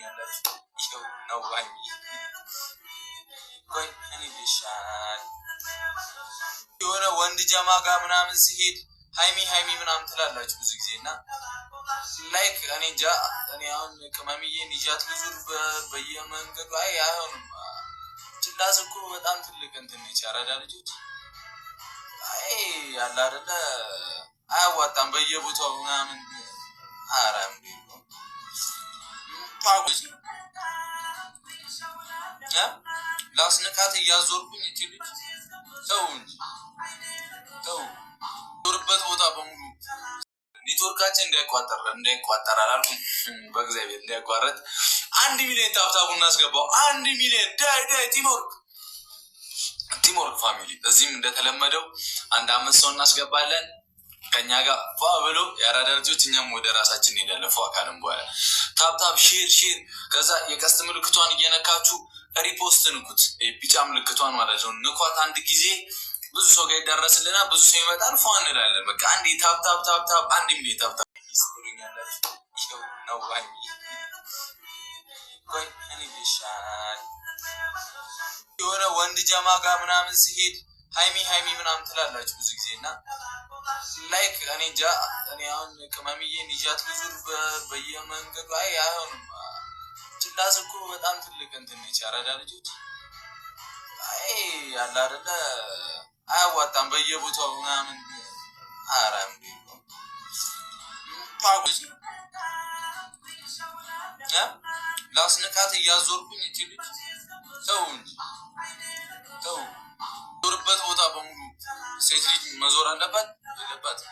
ትኖሩኛላችሁ። ይኸው ነው ባኝ ቆይ እኔ ልሻል የሆነ ወንድ ጀማ ጋር ምናምን ሲሄድ ሃይሚ ሃይሚ ምናምን ትላላችሁ ብዙ ጊዜ እና ላይክ እኔ እንጃ እኔ አሁን ቅመምዬን ይዣት ልዙር በየመንገዱ አይሆንም። ጭላስ እኮ በጣም ትልቅ እንትን ነች። አራዳ ልጆች ያለ አይደለ አያዋጣም በየቦታው ምናምን አራም ላስነካት እያዞርኩኝ እቺ ልጅ ተው እንጂ ተው ዞርበት ቦታ በሙሉ ኔትወርካችን እንዳይቋጠር አላልኩም። በእግዚአብሔር እንዳይቋረጥ 1 ሚሊዮን ታብታቡ እናስገባው። 1 ሚሊዮን ዳይ ቲምወርክ ፋሚሊ። እዚህም እንደተለመደው 5 ሰው እናስገባለን ከኛ ጋር ፏ ብሎ የአራዳ ልጆች፣ እኛም ወደ ራሳችን እንሄዳለን ፏ ካልን በኋላ ታብታብ ሼር ከዛ የቀስት ምልክቷን እየነካችሁ ሪፖስት ንኩት። ቢጫ ምልክቷን ማለት ነው። ንኳት አንድ ጊዜ ብዙ ሰው ጋር ይደረስልና ብዙ ሰው ይመጣል ፏ እንላለን። በቃ አንዴ ታብታብ 1 ሚሊዮን ታብታብ ይስጥሩኛላችሁ። ይኸው ነው ባኝ ቆይ እኔ ልሻል የሆነ ወንድ ጀማ ጋር ምናምን ሲሄድ ሃይሚ ሃይሚ ምናምን ትላላችሁ ብዙ ጊዜ እና ላይክ እኔ እንጃ እኔ አሁን ቅመምዬን ይዣት ልዙር በየመንገዱ አይሆንም። ጭላስ እኮ በጣም ትልቅ እንትን ነች። አራዳ ልጆች ያለ አይደለ አያዋጣም በየቦታው ምናምን አራም ላስነካት እያዞርኩኝ እቺ ልጅ ተው እንጂ ተው ዞርበት ቦታ በሙሉ ሴት ልጅ መዞር አለባት የለባትም።